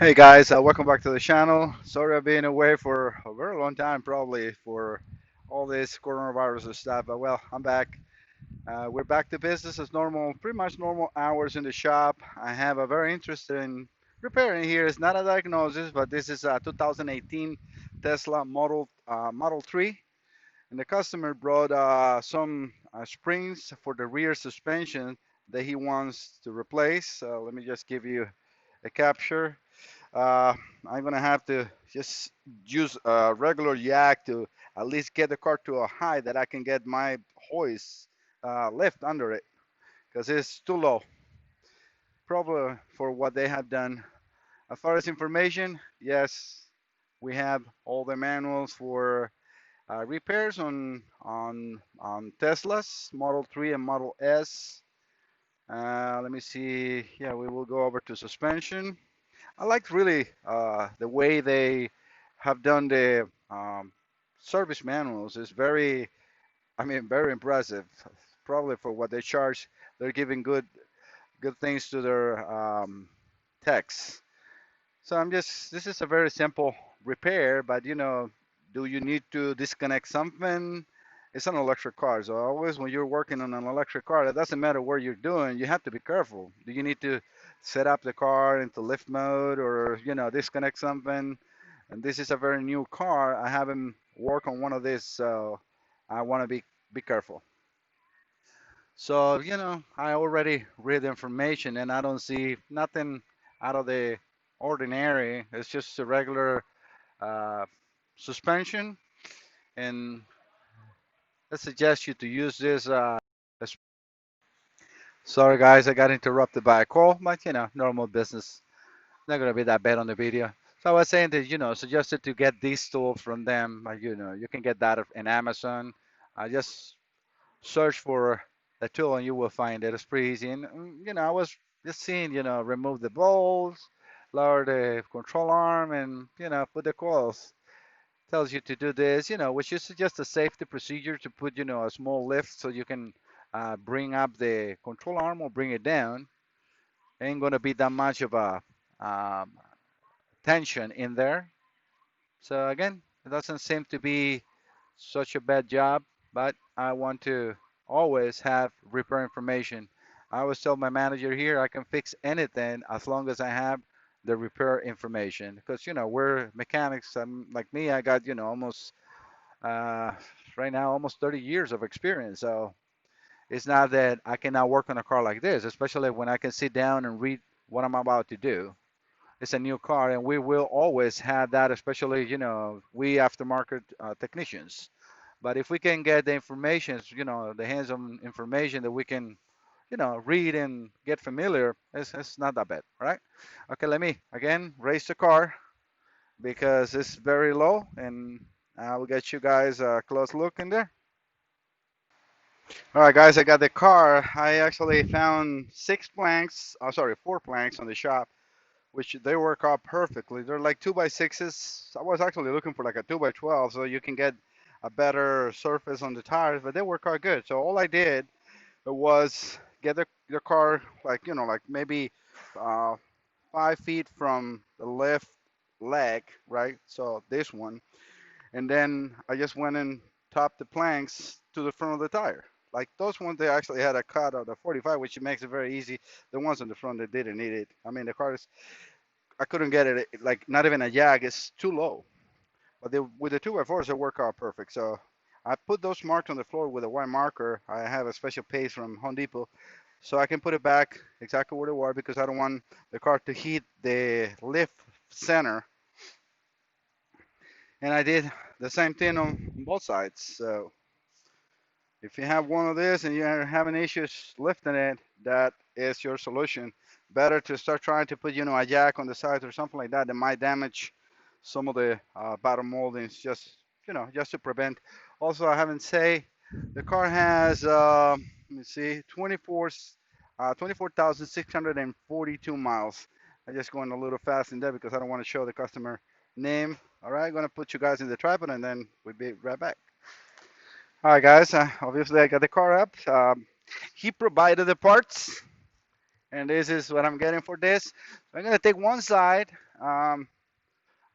Hey guys, welcome back to the channel. Sorry I've been away for a very long time, probably for all this coronavirus and stuff. But well, I'm back. We're back to business as normal, pretty much normal hours in the shop. I have a very interesting repair in here. It's not a diagnosis, but this is a 2018 Tesla Model 3, and the customer brought some springs for the rear suspension that he wants to replace. So let me just give you a capture. uh, I'm gonna have to just use a regular yak to at least get the car to a height that I can get my hoist lift under it because it's too low. Probably for what they have done. As far as information, yes, we have all the manuals for repairs on Teslas Model 3 and Model S. Let me see. Yeah, we will go over to suspension. I like really the way they have done the service manuals. It's very, I mean, very impressive. Probably for what they charge, they're giving good things to their techs. So this is a very simple repair, but do you need to disconnect something? It's an electric car, so always when you're working on an electric car, it doesn't matter what you're doing, you have to be careful. Do you need to set up the car into lift mode or, disconnect something? And this is a very new car. I haven't worked on one of these, so I want to be careful. So, I already read the information and I don't see nothing out of the ordinary. It's just a regular uh, suspension. And I suggest you to use this. Sorry, guys, I got interrupted by a call, but normal business. Not gonna be that bad on the video. So I was saying that suggested to get these tools from them. You can get that in Amazon. Just search for the tool and you will find it. It's pretty easy. And I was just seeing, remove the bolts, lower the control arm, and put the coils. Tells you to do this, which is just a safety procedure to put, a small lift so you can bring up the control arm or bring it down. Ain't gonna be that much of a um, tension in there. So again, it doesn't seem to be such a bad job, but I want to always have repair information. I always tell my manager here I can fix anything as long as I have the repair information because we're mechanics. Like me, I got almost uh, right now almost 30 years of experience. So it's not that I cannot work on a car like this, especially when I can sit down and read what I'm about to do. It's a new car, and we will always have that, especially we aftermarket technicians. But if we can get the information, the hands-on information that we can, read and get familiar, it's not that bad, right? Okay, let me again raise the car because it's very low, and I will get you guys a close look in there. All right, guys, I got the car. I actually found sorry, four planks on the shop, which they work out perfectly. They're like 2x6s. I was actually looking for like a 2x12 so you can get a better surface on the tires, but they work out good. So all I did was get the car like, like maybe uh, 5 feet from the left leg, right? So this one. And then I just went and topped the planks to the front of the tire. Like those ones, they actually had a cut of the 45, which makes it very easy. The ones on the front, they didn't need it. I mean, the car is, I couldn't get it, like not even a jag. It's too low. But with the 2x4s, they work out perfect. So I put those marks on the floor with a white marker. I have a special paste from Home Depot. So I can put it back exactly where they were because I don't want the car to hit the lift center. And I did the same thing on both sides. So if you have one of this and you're having issues lifting it, that is your solution. Better to start trying to put, a jack on the sides or something like that that might damage some of the bottom moldings, just to prevent. Also, I haven't say the car has, let me see, 24,642 miles. I'm just going a little fast in there because I don't want to show the customer name. All right, I'm gonna put you guys in the tripod and then we'll be right back. All right, guys. Obviously, I got the car up. He provided the parts, and this is what I'm getting for this. So I'm gonna take one side. Um,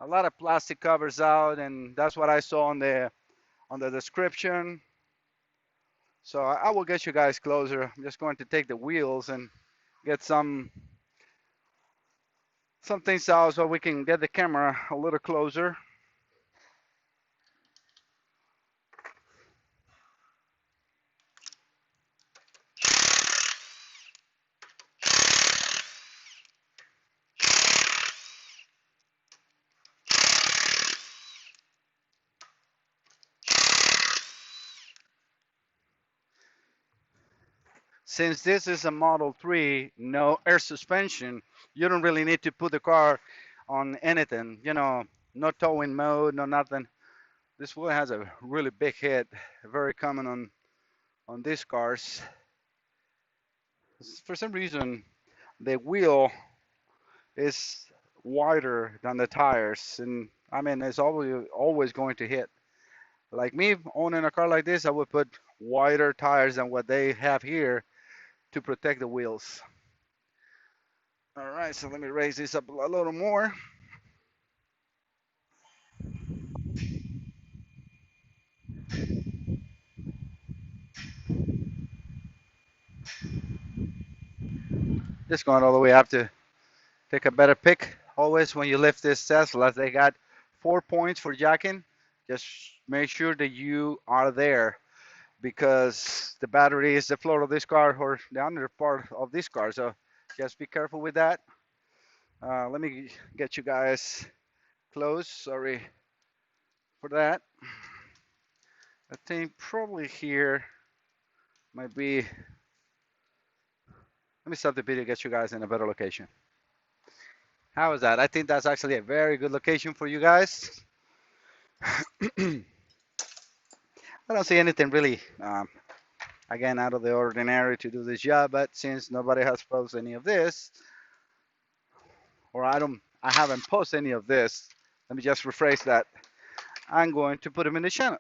a lot of plastic covers out, and that's what I saw on the description. So I will get you guys closer. I'm just going to take the wheels and get some things out so we can get the camera a little closer. Since this is a Model 3, no air suspension, you don't really need to put the car on anything. No towing mode, no nothing. This wheel has a really big hit, very common on these cars. For some reason, the wheel is wider than the tires, and I mean it's always going to hit. Like me owning a car like this, I would put wider tires than what they have here to protect the wheels. All right, so let me raise this up a little more. Just going all the way up to take a better pick. Always when you lift this Tesla, they got 4 points for jacking. Just make sure that you are there because the battery is the floor of this car or the under part of this car. So just be careful with that. Let me get you guys close. Sorry for that. I think probably here might be. Let me stop the video, get you guys in a better location. How is that? I think that's actually a very good location for you guys. I don't see anything really, again, out of the ordinary to do this job, but since nobody has posted any of this, or I haven't posted any of this, let me just rephrase that. I'm going to put them in the channel.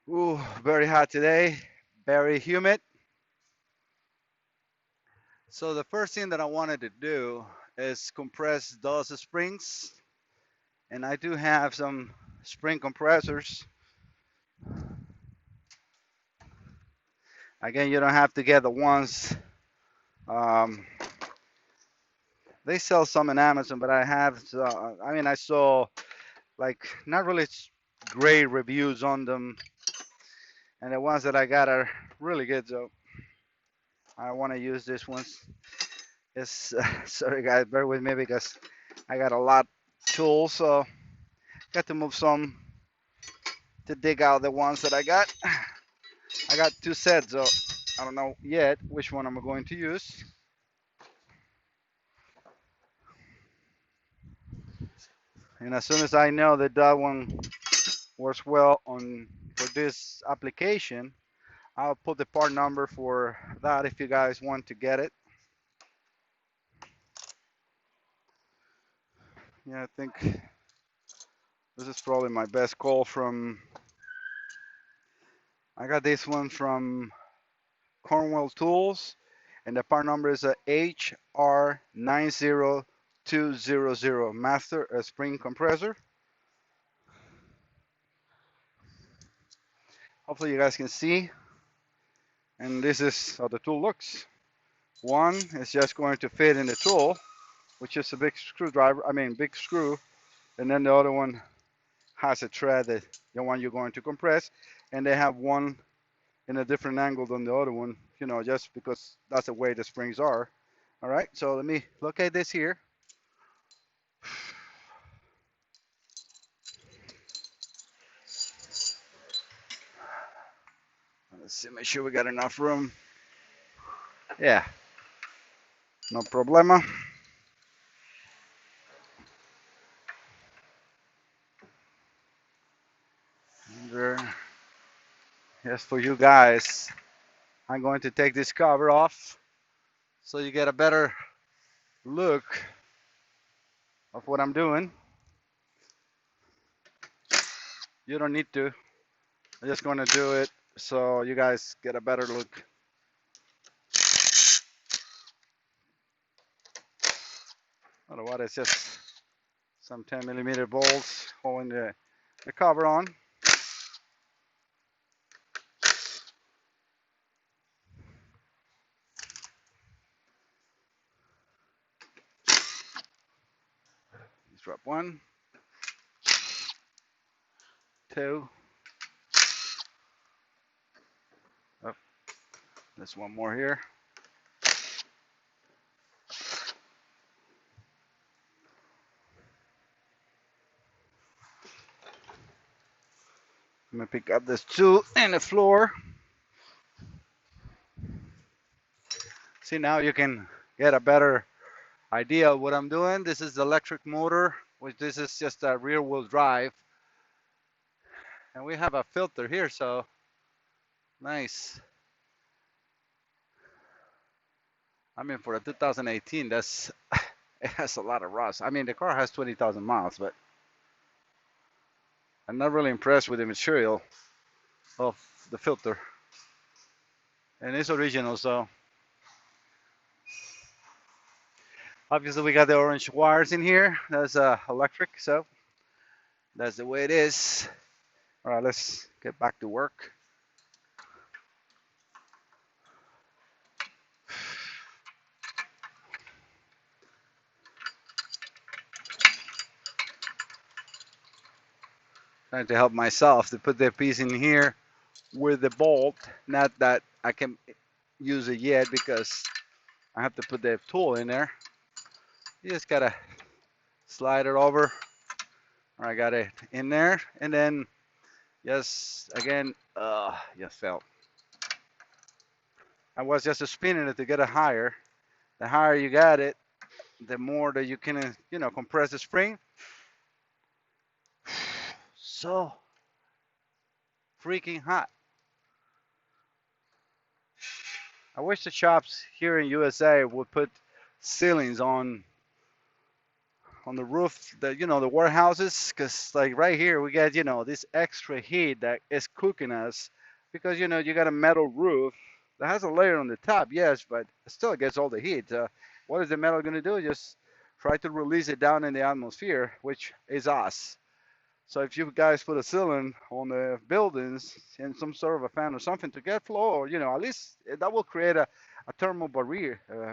Ooh, very hot today, very humid. So the first thing that I wanted to do is compress those springs, and I do have some spring compressors. Again, you don't have to get the ones. Um, they sell some in Amazon, but I mean, I saw like not really great reviews on them, and the ones that I got are really good. So I want to use this ones. It's sorry guys, bear with me because I got a lot of tools, so got to move some to dig out the ones that I got. I got two sets, so I don't know yet which one I'm going to use. And as soon as I know that that one works well on for this application, I'll put the part number for that if you guys want to get it. Yeah, I think this is probably my best call from. I got this one from Cornwell Tools, and the part number is a HR90200 Master Spring Compressor. Hopefully you guys can see, and this is how the tool looks. One is just going to fit in the tool, which is a big screwdriver, I mean big screw, and then the other one has a thread that the one you're going to compress, and they have one in a different angle than the other one, just because that's the way the springs are. All right, so let me locate this here. Let's see, make sure we got enough room. Yeah, no problema. Yes, for you guys, I'm going to take this cover off so you get a better look of what I'm doing. You don't need to. I'm just going to do it so you guys get a better look I don't know what, it's just some 10mm bolts holding the cover on. Let's drop one, two. Oh, there's one more here. I'm gonna pick up this tool and the floor. See, now you can get a better idea of what I'm doing. This is the electric motor, which this is just a rear wheel drive. And we have a filter here, so nice. I mean, for a 2018, that's it has a lot of rust. I mean, the car has 20,000 miles, but I'm not really impressed with the material of the filter. And it's original, so obviously we got the orange wires in here. That's electric, so that's the way it is. All right, let's get back to work. Trying to help myself to put the piece in here with the bolt. Not that I can use it yet because I have to put the tool in there. You just gotta slide it over. I got it in there, and then just again, just fell. I was just spinning it to get it higher. The higher you got it, the more that you can, compress the spring. So freaking hot. I wish the shops here in USA would put ceilings on the roof, the warehouses, because like right here we got this extra heat that is cooking us, because you got a metal roof that has a layer on the top, yes, but it still gets all the heat. What is the metal going to do? Just try to release it down in the atmosphere, which is us. So if you guys put a ceiling on the buildings and some sort of a fan or something to get flow, or at least that will create a thermal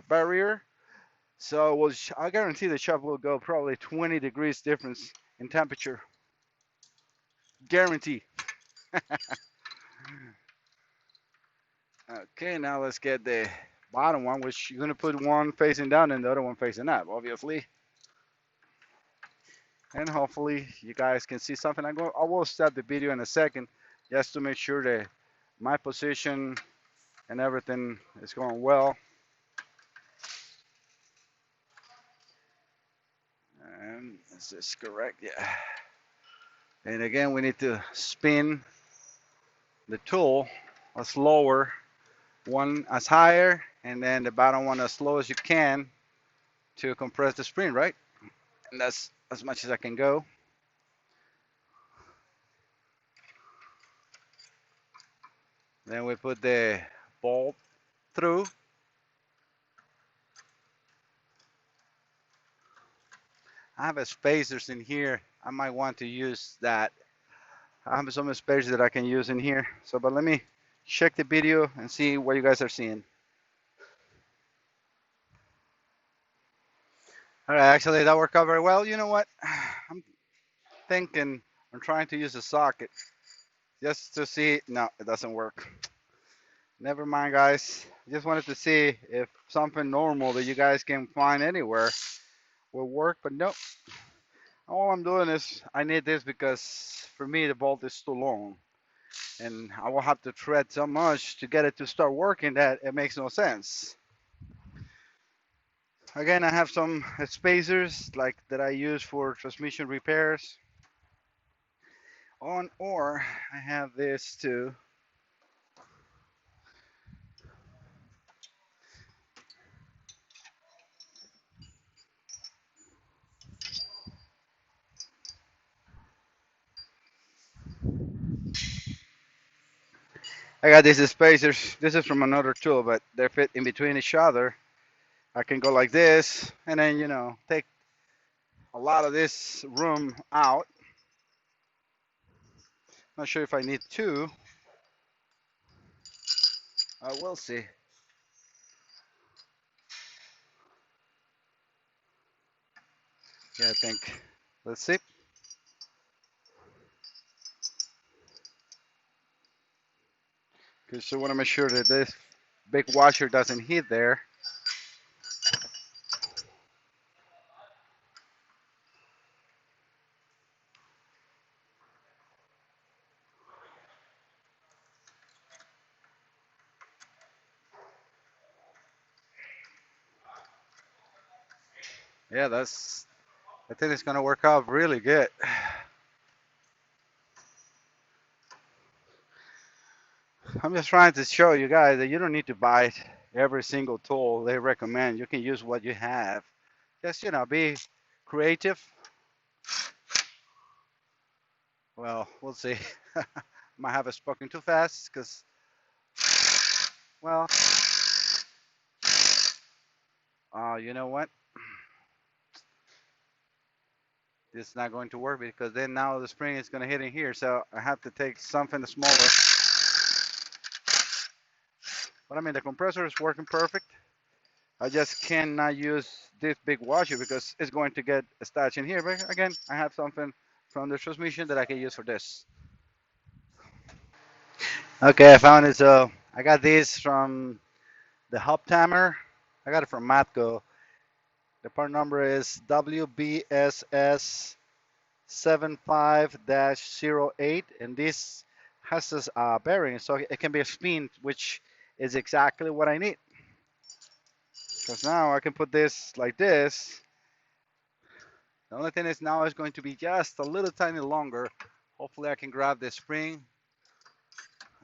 barrier. So I guarantee the shop will go probably 20 degrees difference in temperature. Guarantee. Okay, now let's get the bottom one, which you're gonna put one facing down and the other one facing up, obviously. And hopefully you guys can see something. I will stop the video in a second just to make sure that my position and everything is going well. And is this correct? Yeah. And again, we need to spin the tool as lower, one as higher, and then the bottom one as low as you can to compress the spring, right? And that's as much as I can go. Then we put the bolt through. I have a spacers in here. I might want to use that. I have some spacers that I can use in here. So, but let me check the video and see what you guys are seeing. All right, actually that worked out very well. You know what? I'm thinking I'm trying to use a socket just to see. No, it doesn't work. Never mind, guys. Just wanted to see if something normal that you guys can find anywhere will work, but nope. All I'm doing is I need this because for me the bolt is too long, and I will have to thread so much to get it to start working that it makes no sense. Again, I have some spacers like that I use for transmission repairs on, or I have this too. I got these spacers. This is from another tool, but they fit in between each other. I can go like this, and then take a lot of this room out. Not sure if I need two. I will see. Yeah, I think. Let's see. Because I want to make sure that this big washer doesn't hit there. Yeah, I think it's gonna work out really good. I'm just trying to show you guys that you don't need to buy every single tool they recommend. You can use what you have. Just, be creative. Well, we'll see. Might have spoken too fast because, well, you know what? This is not going to work because then now the spring is going to hit in here. So I have to take something smaller. But I mean, the compressor is working perfect. I just cannot use this big washer because it's going to get attached in here. But again, I have something from the transmission that I can use for this. Okay, I found it. So I got this from the hub timer. I got it from Matco. The part number is WBSS 75-08, and this has this bearing, so it can be a spin, which is exactly what I need. Because now I can put this like this. The only thing is now it's going to be just a little tiny longer. Hopefully I can grab the spring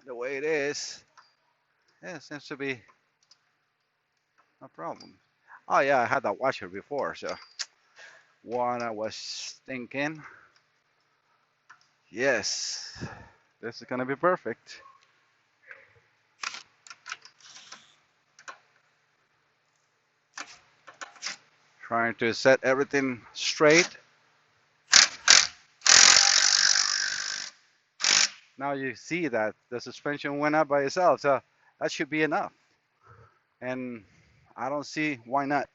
the way it is. Yeah, it seems to be no problem. Oh yeah, I had that washer before, so what I was thinking, yes, this is gonna be perfect. Trying to set everything straight. Now you see that the suspension went up by itself, so that should be enough. And I don't see why not.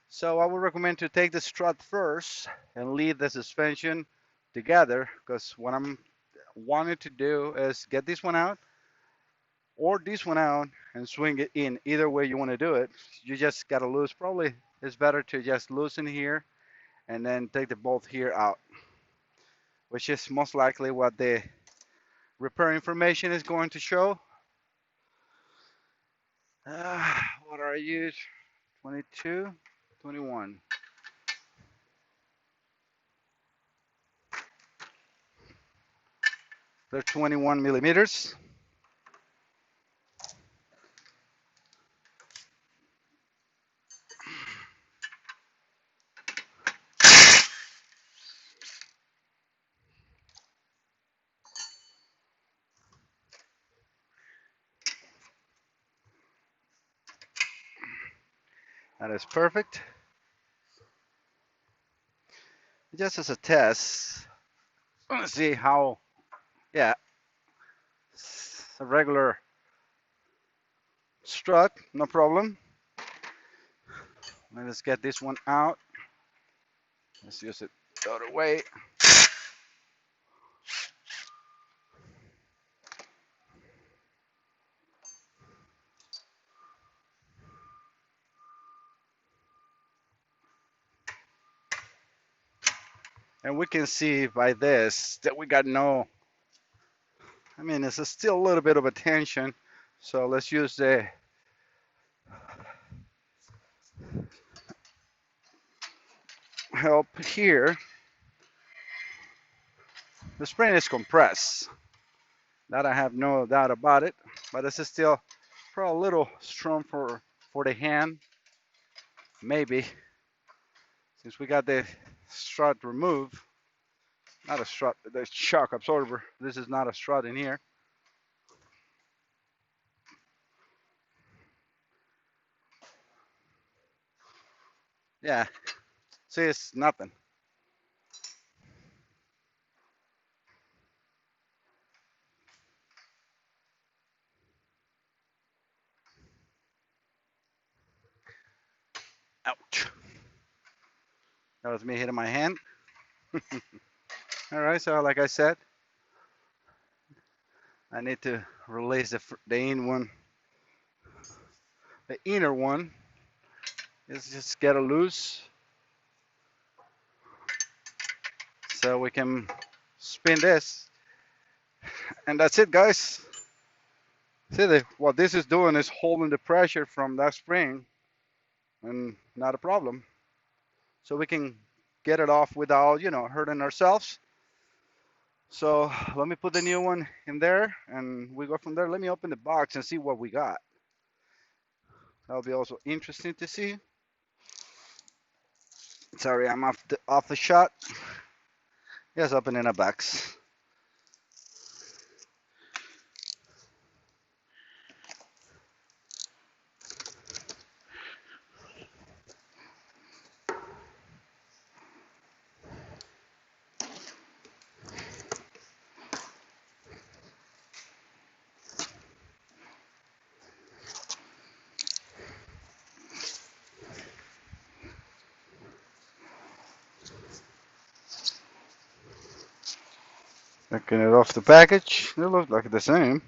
So I would recommend to take the strut first and leave the suspension together, because what I'm wanting to do is get this one out or this one out and swing it in. Either way you want to do it, you just got to lose. Probably it's better to just loosen here and then take the bolt here out, which is most likely what the repair information is going to show. What are you? 22, 21. They're 21 millimeters. That is perfect. Just as a test, I want to see how, yeah, a regular strut, no problem. Let's get this one out. Let's use it the other way. And we can see by this that we got no, I mean, it's still a little bit of a tension. So let's use the help here. The spring is compressed. That I have no doubt about it. But this is still probably a little strong for the hand. Maybe. Since we got the strut removed. Not a strut, the shock absorber. This is not a strut in here. Yeah. See, it's nothing. That was me hitting my hand. All right, so like I said, I need to release the in one, the inner one. Is just get it loose so we can spin this, and that's it, guys. See, what this is doing is holding the pressure from that spring, and not a problem. So we can get it off without, hurting ourselves. So let me put the new one in there, and we go from there. Let me open the box and see what we got. That'll be also interesting to see. Sorry, I'm off the shot. Just opening a box. Taking it off the package. They look like the same.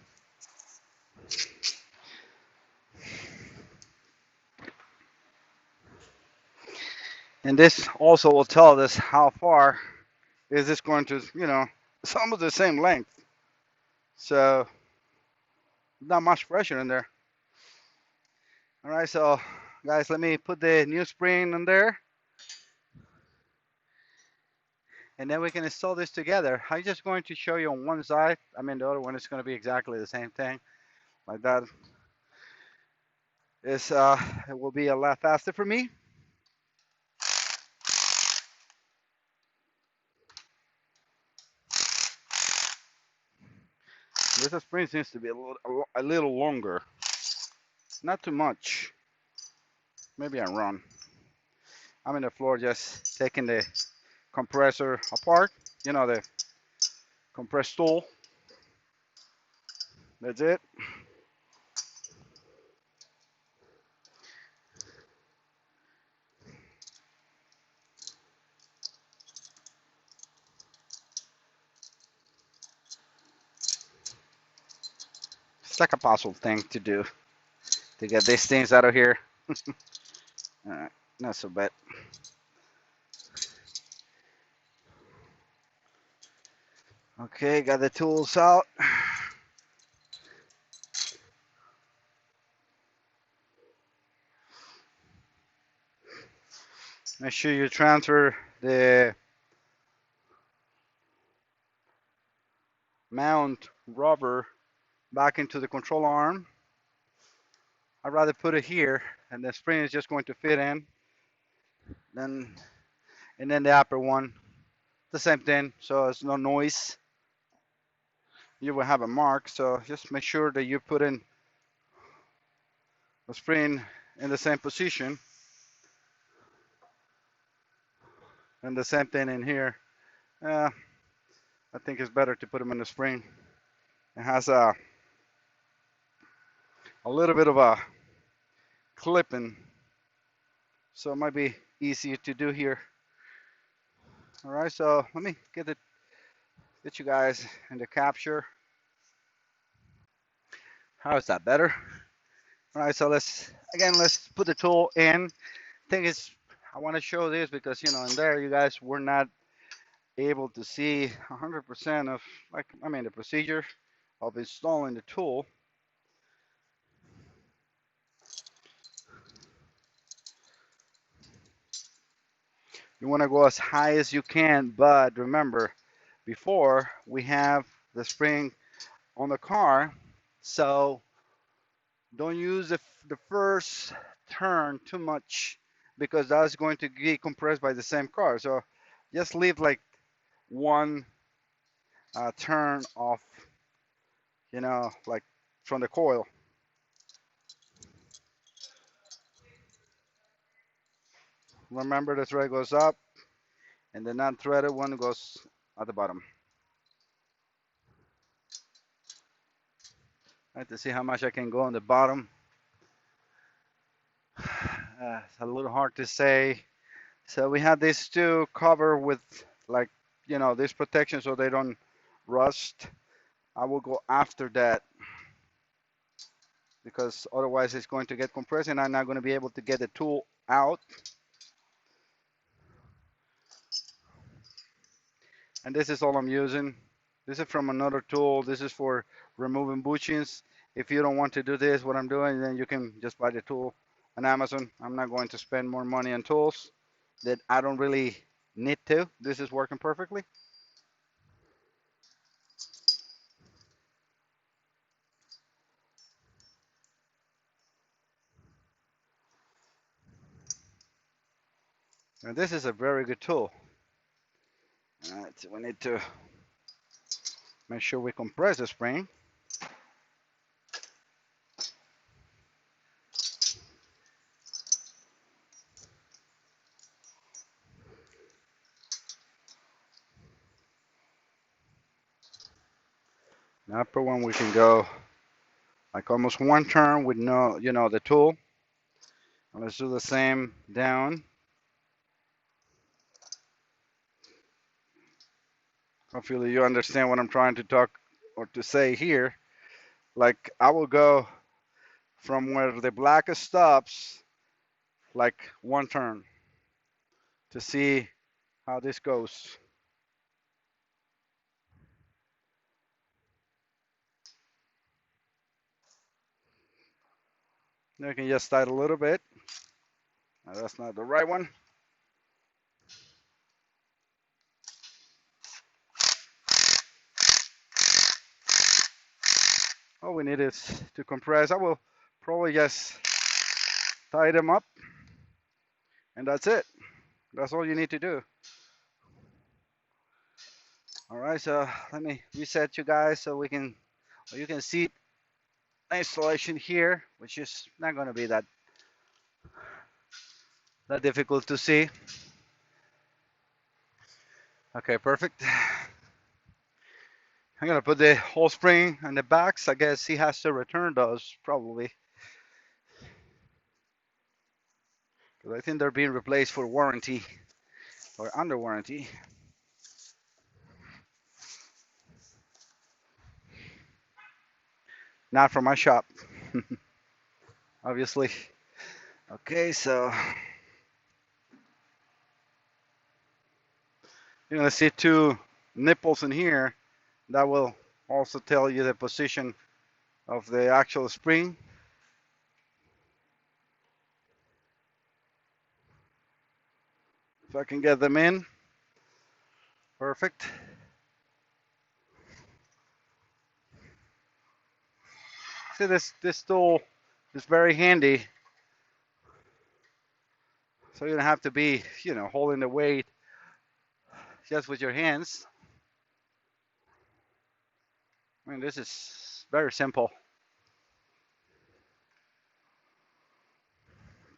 And this also will tell us how far is this going to, it's almost the same length. So not much pressure in there. All right, so guys, let me put the new spring in there, and then we can install this together. I'm just going to show you on one side. I mean, the other one is going to be exactly the same thing. Like that is, it will be a lot faster for me. This spring seems to be a little longer. Not too much. Maybe I'm wrong. I'm in the floor just taking the compressor apart. The compressed tool. That's it. It's like a puzzle thing to do to get these things out of here. Not so bad. Okay, got the tools out. Make sure you transfer the mount rubber back into the control arm. I'd rather put it here, and the spring is just going to fit in. Then, and then the upper one, the same thing, so it's no noise. You will have a mark, so just make sure that you put in the spring in the same position, and the same thing in here. Uh, I think it's better to put them in the spring. It has a little bit of a clipping, so it might be easier to do here. All right, so let me get you guys in the capture. How is that better? All right, so let's put the tool in. Thing is, I want to show this because in there you guys were not able to see 100% of the procedure of installing the tool. You want to go as high as you can, but remember, before we have the spring on the car, so don't use the first turn too much because that's going to get compressed by the same car. So just leave like one turn off, like from the coil. Remember the thread goes up and the non-threaded one goes at the bottom. I have to see how much I can go on the bottom. It's a little hard to say So we have these two covered with like, this protection so they don't rust. I will go after that because otherwise it's going to get compressed and I'm not going to be able to get the tool out. And this is all I'm using. This is from another tool. This is for removing bushings. If you don't want to do this, what I'm doing, then you can just buy the tool on Amazon. I'm not going to spend more money on tools that I don't really need to. This is working perfectly. And this is a very good tool. All right, so we need to make sure we compress the spring. The upper one we can go like almost one turn with no, the tool. And let's do the same down. Hopefully you understand what I'm trying to talk or to say here. Like I will go from where the black stops, like one turn to see how this goes. Now you can just start a little bit. Now, that's not the right one. All we need is to compress. I will probably just tie them up, and that's it. That's all you need to do. All right, so let me reset you guys so you can see the installation here, which is not going to be that difficult to see. Okay, perfect. I'm gonna put the whole spring on the backs. I guess he has to return those probably, because I think they're being replaced for warranty or under warranty. Not from my shop, obviously. Okay, so you're gonna see two nipples in here. That will also tell you the position of the actual spring. If I can get them in, perfect. See, this tool is very handy. So you don't have to be, holding the weight just with your hands. I mean, this is very simple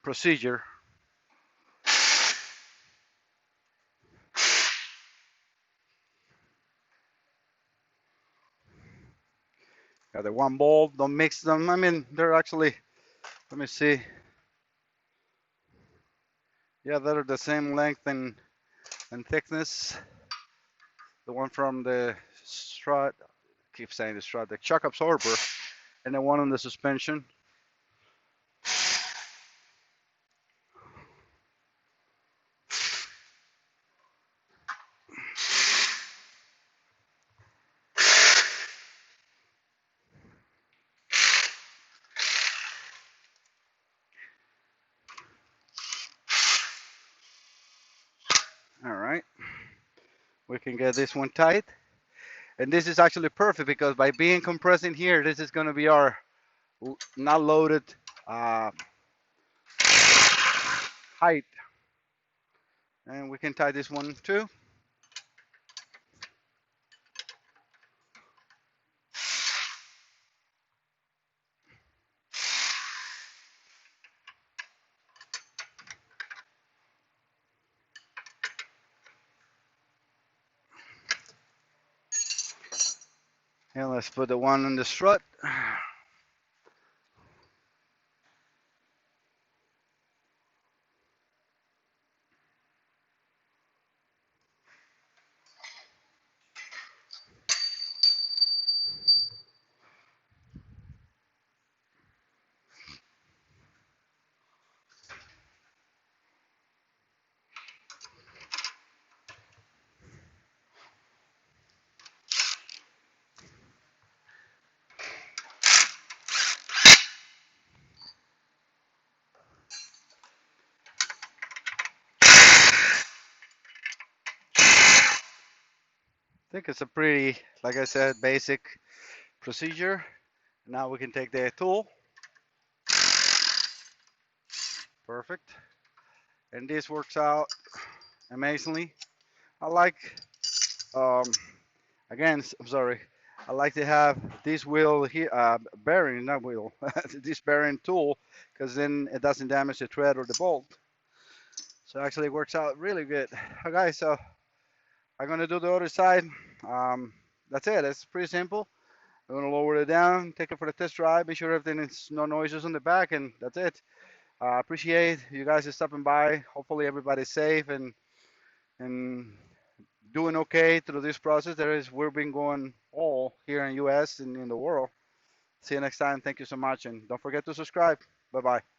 procedure. Got the one bolt, don't mix them. I mean, they're actually, let me see. Yeah, they're the same length and thickness. The one from the strut, I keep saying the strut, the shock absorber, and the one on the suspension. All right, we can get this one tight. And this is actually perfect because by being compressed in here, this is going to be our not loaded uh, height. And we can tie this one too. And let's put the one on the strut. think it's a pretty, like I said, basic procedure. Now we can take the tool. Perfect. And this works out amazingly. I like, um, again, I'm sorry. I like to have this wheel here, bearing, not wheel, this bearing tool, because then it doesn't damage the thread or the bolt. So actually it works out really good. Okay, so I'm gonna do the other side. Um, that's it. It's pretty simple. I'm gonna lower it down, take it for the test drive, be sure everything is no noises on the back, and that's it. I appreciate you guys stopping by. Hopefully everybody's safe and doing okay through this process. We've been going all here in U.S. and in the world. See you next time. Thank you so much, and don't forget to subscribe. Bye bye.